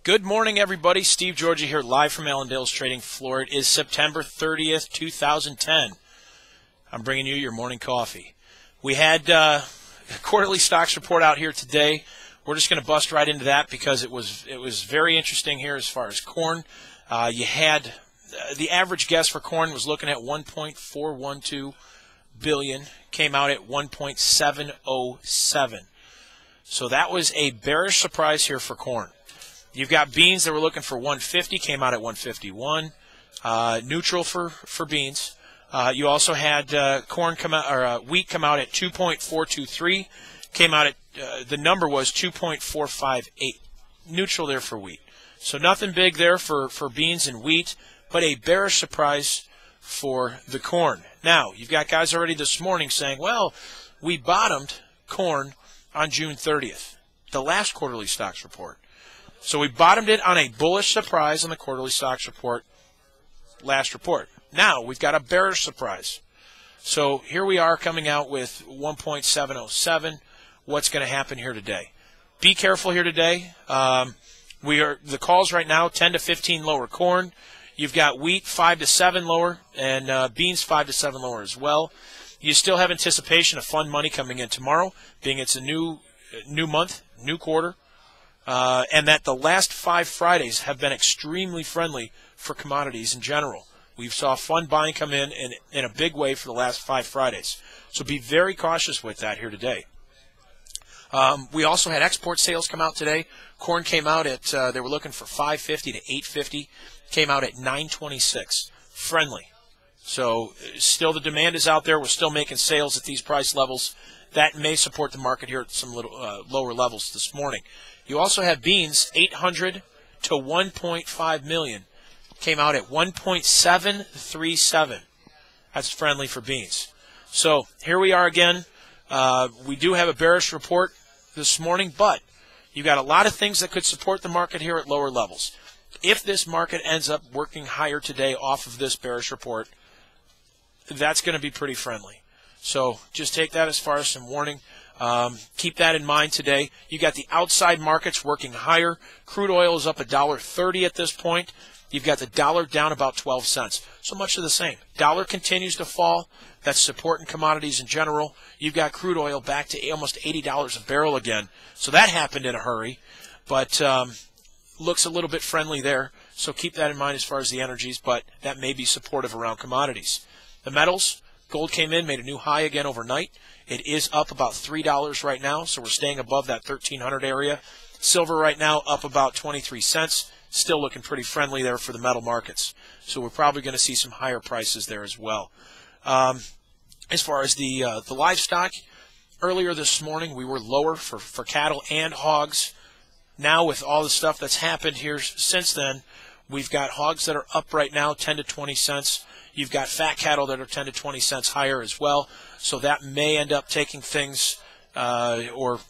Good morning, everybody. Steve Georgia here, live from Allendale's trading floor. It is September 30th, 2010. I'm bringing you your morning coffee. We had a quarterly stocks report out here today. We're just going to bust right into that because it was very interesting here as far as corn. You had the average guess for corn was looking at 1.412 billion, came out at 1.707. So that was a bearish surprise here for corn. You've got beans that were looking for 150, came out at 151. Neutral for beans. You also had corn come out, or wheat come out at 2.423. Came out at the number was 2.458. Neutral there for wheat. So nothing big there for beans and wheat, but a bearish surprise for the corn. Now you've got guys already this morning saying, "Well, we bottomed corn on June 30th, the last quarterly stocks report." So we bottomed it on a bullish surprise on the quarterly stocks report, last report. Now we've got a bearish surprise. So here we are coming out with 1.707. What's going to happen here today? Be careful here today. The calls right now 10 to 15 lower corn. You've got wheat 5 to 7 lower and beans 5 to 7 lower as well. You still have anticipation of fund money coming in tomorrow, being it's a new month, new quarter. And that the last 5 Fridays have been extremely friendly for commodities in general. We saw fund buying come in a big way for the last 5 Fridays. So be very cautious with that here today. We also had export sales come out today. Corn came out at, they were looking for 550 to 850, came out at 926. Friendly. So still the demand is out there. We're still making sales at these price levels. That may support the market here at some little lower levels this morning. You also have beans, 800 to 1.5 million. Came out at 1.737. That's friendly for beans. So here we are again. We do have a bearish report this morning, but you've got a lot of things that could support the market here at lower levels. If this market ends up working higher today off of this bearish report, that's going to be pretty friendly. So just take that as far as some warning. Keep that in mind today. You got the outside markets working higher. Crude oil is up $1.30 at this point. You've got the dollar down about 12 cents. So much of the same. Dollar continues to fall. That's supporting commodities in general. You've got crude oil back to almost $80 a barrel again. So that happened in a hurry. But looks a little bit friendly there. So keep that in mind as far as the energies. But that may be supportive around commodities. The metals. Gold came in, made a new high again overnight. It is up about $3 right now, so we're staying above that 1,300 area. Silver right now up about 23 cents. Still looking pretty friendly there for the metal markets. So we're probably going to see some higher prices there as well. As far as the livestock, earlier this morning we were lower for cattle and hogs. Now with all the stuff that's happened here since then, we've got hogs that are up right now 10 to 20 cents. You've got fat cattle that are 10 to 20 cents higher as well. So that may end up taking things or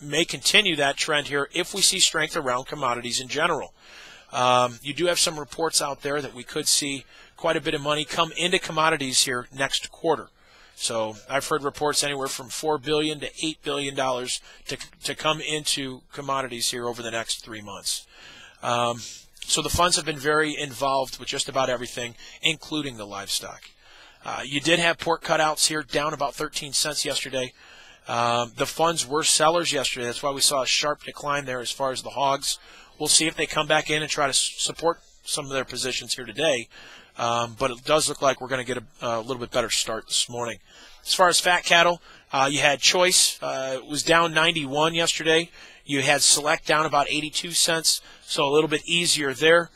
may continue that trend here if we see strength around commodities in general. You do have some reports out there that we could see quite a bit of money come into commodities here next quarter. So I've heard reports anywhere from $4 billion to $8 billion to come into commodities here over the next 3 months. So the funds have been very involved with just about everything, including the livestock. You did have pork cutouts here down about 13 cents yesterday. The funds were sellers yesterday. That's why we saw a sharp decline there as far as the hogs. We'll see if they come back in and try to support some of their positions here today. But it does look like we're going to get a little bit better start this morning. As far as fat cattle, you had Choice. It was down 91 yesterday. You had Select down about 82 cents, so a little bit easier there.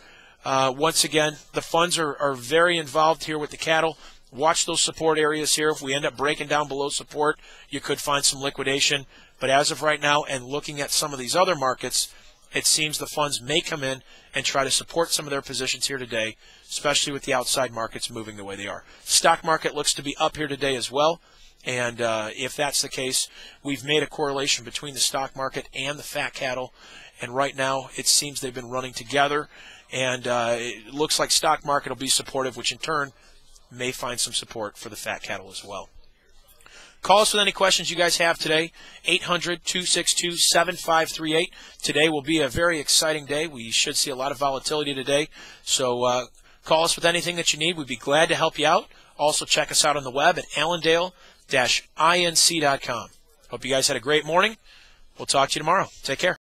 Once again, the funds are very involved here with the cattle. Watch those support areas here. If we end up breaking down below support, you could find some liquidation. But as of right now, and looking at some of these other markets, it seems the funds may come in and try to support some of their positions here today, especially with the outside markets moving the way they are. Stock market looks to be up here today as well. And if that's the case, we've made a correlation between the stock market and the fat cattle. And right now, it seems they've been running together. And it looks like stock market will be supportive, which in turn may find some support for the fat cattle as well. call us with any questions you guys have today, 800-262-7538. Today will be a very exciting day. We should see a lot of volatility today. So call us with anything that you need. We'd be glad to help you out. Also, check us out on the web at allendale-inc.com. Hope you guys had a great morning. We'll talk to you tomorrow. Take care.